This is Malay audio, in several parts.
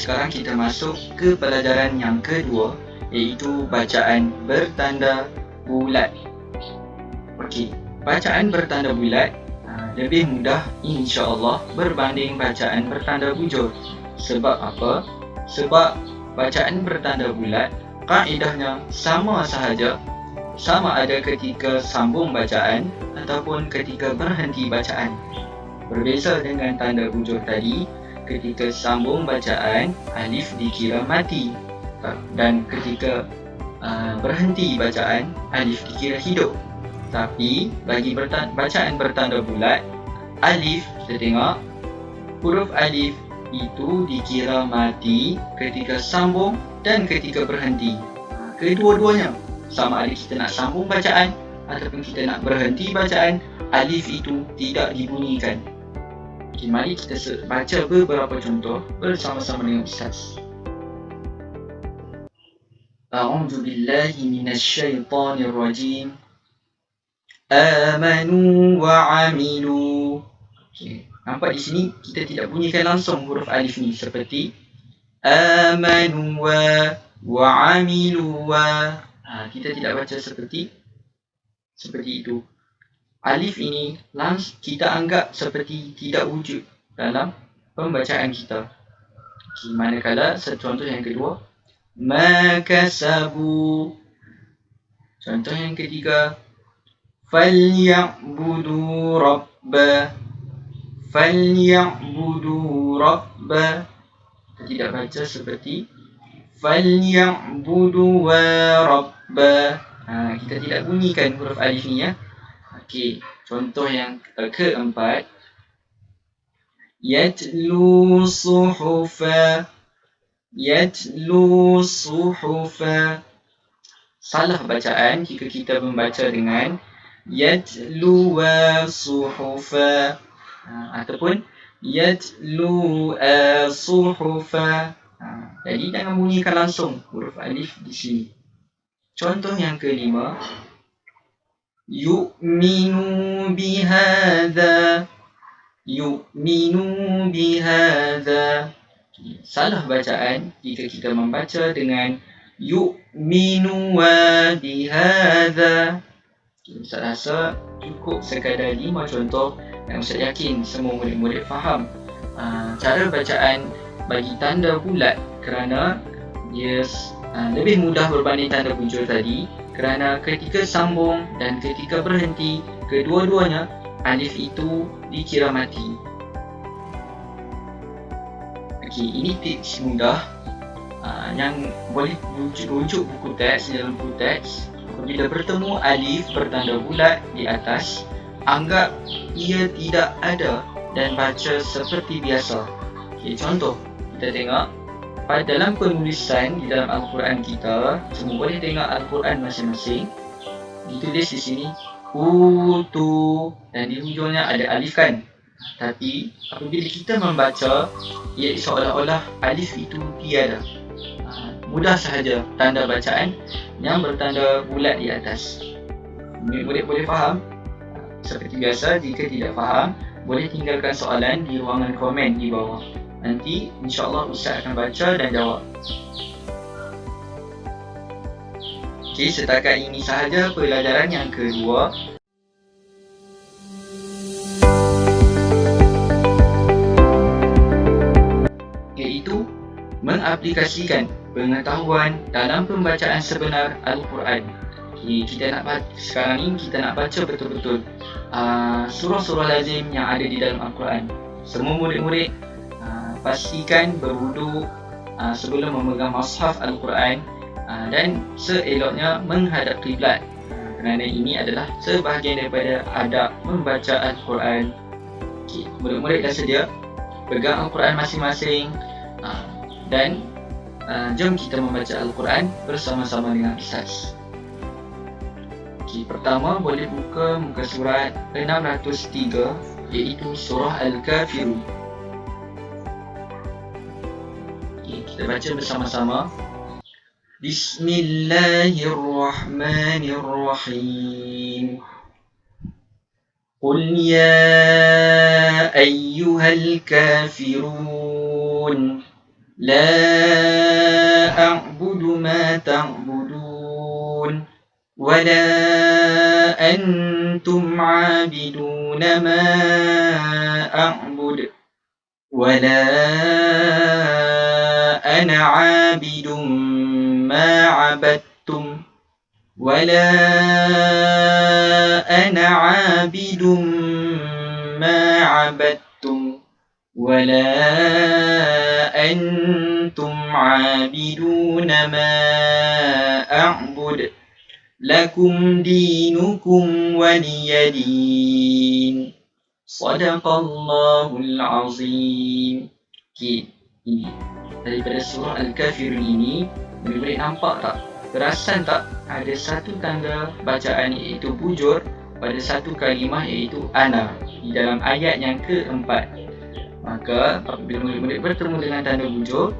sekarang kita masuk ke pelajaran yang kedua, iaitu bacaan bertanda bulat. Okey, bacaan bertanda bulat lebih mudah insya-Allah berbanding bacaan bertanda bujur. Sebab apa? Sebab bacaan bertanda bulat kaedahnya sama sahaja, sama ada ketika sambung bacaan ataupun ketika berhenti bacaan. Berbeza dengan tanda bujur tadi, ketika sambung bacaan, alif dikira mati, dan ketika berhenti bacaan, alif dikira hidup. Tapi bagi bacaan bertanda bulat, alif, kita tengok, huruf alif itu dikira mati ketika sambung dan ketika berhenti. Kedua-duanya, sama ada kita nak sambung bacaan ataupun kita nak berhenti bacaan, alif itu tidak dibunyikan. Okay, mari kita baca beberapa contoh bersama-sama dengan Ustaz. A'udzu billahi minasyaitonir rajim. Amanu wa amilu. Okay, nampak di sini kita tidak bunyikan langsung huruf alif ni seperti amanu wa amilu wa. Kita tidak baca seperti itu. Alif ini kita anggap seperti tidak wujud dalam pembacaan kita. Manakala contoh yang kedua, makasabu. Contoh yang ketiga, falyabudu rabba. Kita tidak baca seperti falyabudu wa rabba. Kita tidak bunyikan huruf alif ni ya. Okey, contoh yang keempat, yatlu suhufa. Salah bacaan jika kita membaca dengan yatlu wa suhufa ataupun yatlu suhufa. Jadi jangan bunyikan langsung huruf alif di sini. Contoh yang kelima, yu'minu bihadza. Salah bacaan jika kita membaca dengan yu'minu wa bihadza. Ustaz rasa cukup sekadar 5 contoh yang Ustaz yakin semua murid-murid faham cara bacaan bagi tanda bulat, kerana dia lebih mudah berbanding tanda bujur tadi, kerana ketika sambung dan ketika berhenti, kedua-duanya alif itu dikira mati. Okey, ini tips mudah yang boleh rujuk buku teks. Dalam buku teks, apabila bertemu alif bertanda bulat di atas, anggap ia tidak ada dan baca seperti biasa. Okey, contoh kita tengok pada dalam penulisan di dalam Al-Quran kita, semua boleh tengok Al-Quran masing-masing. Ditulis di sini utu dan di hujungnya ada alif kan. Tapi apabila kita membaca, ia seolah-olah alif itu tiada. Mudah sahaja tanda bacaan yang bertanda bulat di atas. Murid boleh faham? Seperti biasa, jika tidak faham, boleh tinggalkan soalan di ruangan komen di bawah. Nanti insya-Allah Ustaz akan baca dan jawab. Okey, setakat ini sahaja pelajaran yang kedua. Iaitu mengaplikasikan pengetahuan dalam pembacaan sebenar Al-Quran. Kita nak sekarang ni kita nak baca betul-betul surah-surah lazim yang ada di dalam Al-Quran. Semua murid-murid pastikan berwuduk sebelum memegang mushaf Al-Quran dan seeloknya menghadap kiblat, kerana ini adalah sebahagian daripada adab membaca Al-Quran. Okay, murid-murid dah sedia, pegang Al-Quran masing-masing dan jom kita membaca Al-Quran bersama-sama dengan Ustaz. Okay, pertama boleh buka muka surat 603, iaitu surah Al-Kafirun. Kita baca bersama-sama. Bismillahirrahmanirrahim. Qul ya ayyuhal kafirun لا أعبد ما تعبدون ولا أنتم عابدون ما أعبد ولا أنا عابد ما عبدتم ولا أنا عابد ما عبدتم ولا أنتم عابدون ما أعبد لكم دينكم ولي دين صدق الله العظيم. Okey, ini daripada surah Al-Kafirun ini, boleh nampak tak, perasan tak, ada satu tanda bacaan iaitu bujur pada satu kalimah iaitu ana di dalam ayat yang keempat. Maka apabila murid-murid bertemu dengan tanda bujur,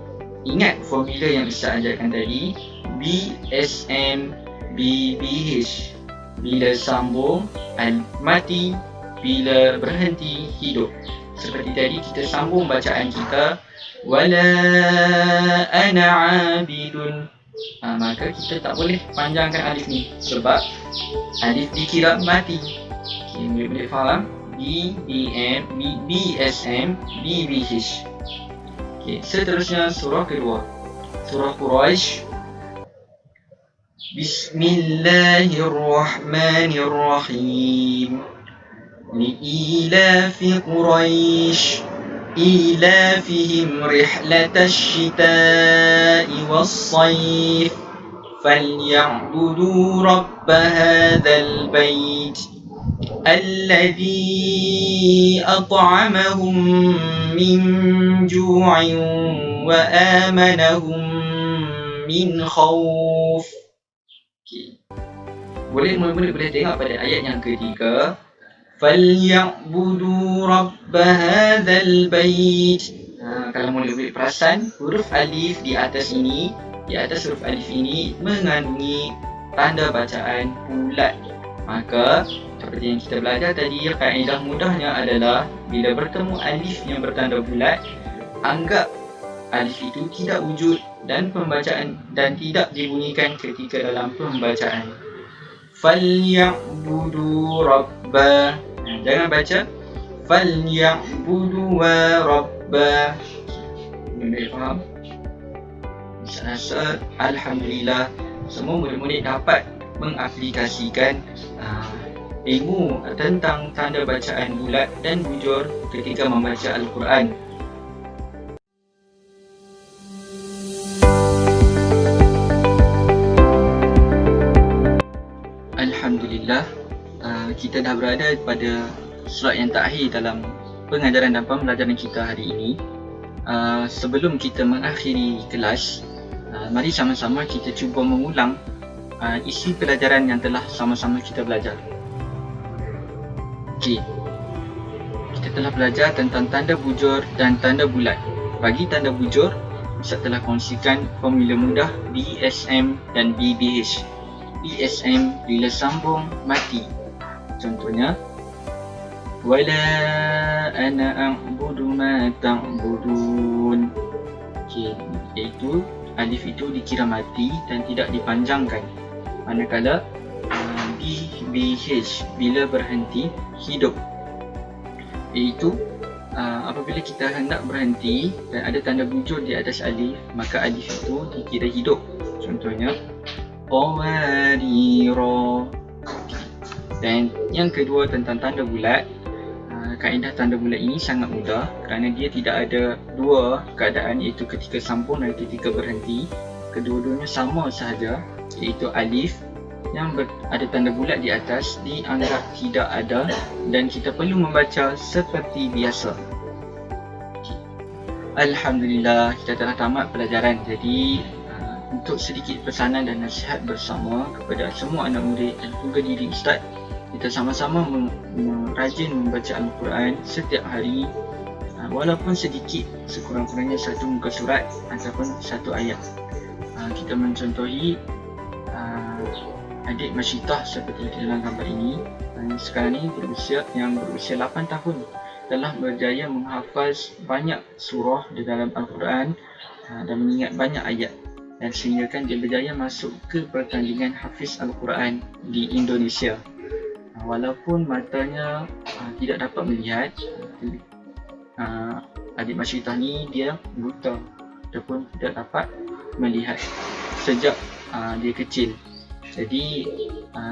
ingat formula yang Ustaz ajarkan tadi, BSM BBH. Bila sambung mati, bila berhenti hidup. Seperti tadi kita sambung bacaan kita, wala ana abidun. Maka kita tak boleh panjangkan alif ni sebab alif dikira mati. Okay, boleh faham? BSM BBH. Okay, seterusnya surah kedua, surah Quraisy. Bismillahirrahmanirrahim. لإيلاف قريش إيلافهم رحلة الشتاء والصيف فليعبدوا رب هذا البيت الذي أطعمهم من جوع وآمنهم من خوف. Boleh tengok pada ayat yang ketiga, فَلْيَعْبُدُوا رَبَّ هَذَا الْبَيْتِ. Kalau murid-murid perasan, huruf alif di atas ini, di atas huruf alif ini mengandungi tanda bacaan bulat. Maka seperti yang kita belajar tadi, kaedah mudahnya adalah bila bertemu alif yang bertanda bulat, anggap alif itu tidak wujud dan pembacaan dan tidak dibunyikan ketika dalam pembacaan. فَلْيَعْبُدُوا رَبَّ. Jangan baca فَلْيَعْبُدُوا رَبَّ. Murid faham? Saya rasa Alhamdulillah semua murid-murid dapat mengaplikasikan ilmu tentang tanda bacaan bulat dan bujur ketika membaca Al-Quran. Alhamdulillah, kita dah berada pada slot yang terakhir dalam pengajaran dan pembelajaran kita hari ini. Sebelum kita mengakhiri kelas, mari sama-sama kita cuba mengulang isi pelajaran yang telah sama-sama kita belajar. Okey, kita telah belajar tentang tanda bujur dan tanda bulat. Bagi tanda bujur, Ustaz telah kongsikan formula mudah BSM dan BBH. BSM bila sambung mati. Contohnya, wala ana a'budu ma ta'budun. Okey, iaitu alif itu dikira mati dan tidak dipanjangkan. Manakala BH bila berhenti hidup, iaitu apabila kita hendak berhenti dan ada tanda bujur di atas alif, maka alif itu dikira hidup. Contohnya qawariro. Dan yang kedua tentang tanda bulat, kaedah tanda bulat ini sangat mudah kerana dia tidak ada dua keadaan, iaitu ketika sambung dan ketika berhenti. Kedua-duanya sama sahaja, iaitu alif yang ada tanda bulat di atas dianggap tidak ada dan kita perlu membaca seperti biasa. Alhamdulillah, kita telah tamat pelajaran. Jadi untuk sedikit pesanan dan nasihat bersama kepada semua anak murid dan juga diri Ustaz, kita sama-sama rajin membaca Al-Quran setiap hari, walaupun sedikit, sekurang-kurangnya satu muka surat ataupun satu ayat. Kita mencontohi adik Masyitah seperti di dalam gambar ini. Sekarang ini berusia 8 tahun, telah berjaya menghafaz banyak surah di dalam Al-Quran dan mengingat banyak ayat, dan sehinggakan dia berjaya masuk ke pertandingan Hafiz Al-Quran di Indonesia. Walaupun matanya tidak dapat melihat, adik Masyidah ni dia buta ataupun tidak dapat melihat sejak dia kecil. Jadi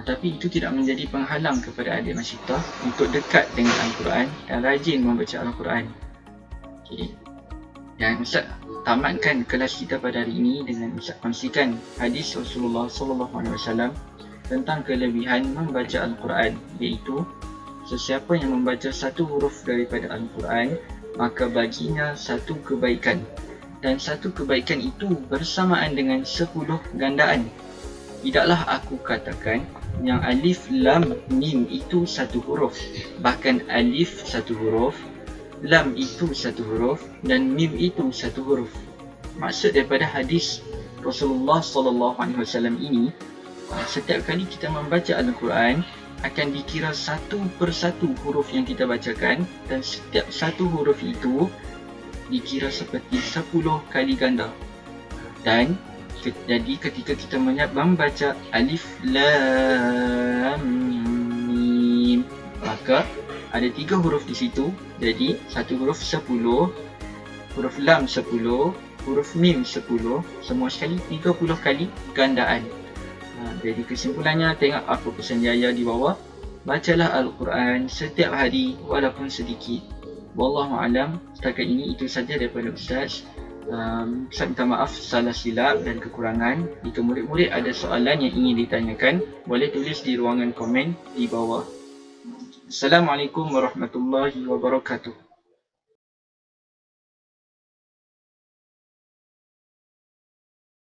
tapi itu tidak menjadi penghalang kepada adik Masyidah untuk dekat dengan Al-Quran dan rajin membaca Al-Quran. Okay. Dan Ustaz tamatkan kelas kita pada hari ini dengan Ustaz kongsikan hadis Rasulullah SAW tentang kelebihan membaca Al-Quran, iaitu sesiapa yang membaca satu huruf daripada Al-Quran, maka baginya satu kebaikan, dan satu kebaikan itu bersamaan dengan 10 gandaan. Tidaklah aku katakan yang alif lam mim itu satu huruf, bahkan alif satu huruf, lam itu satu huruf, dan mim itu satu huruf. Maksud daripada hadis Rasulullah SAW ini, setiap kali kita membaca Al-Quran akan dikira satu persatu huruf yang kita bacakan, dan setiap satu huruf itu dikira seperti 10 kali ganda. Dan jadi ketika kita membaca alif lam mim, maka ada 3 huruf di situ, jadi satu huruf 10, huruf lam 10, huruf mim 10, semua sekali 30 kali gandaan. Jadi kesimpulannya, tengok apa pesan Yaya di bawah. Bacalah Al-Quran setiap hari walaupun sedikit. Wallahualam, setakat ini itu saja daripada Ustaz. Saya minta maaf salah silap dan kekurangan. Jika murid-murid ada soalan yang ingin ditanyakan, boleh tulis di ruangan komen di bawah. Assalamualaikum warahmatullahi wabarakatuh.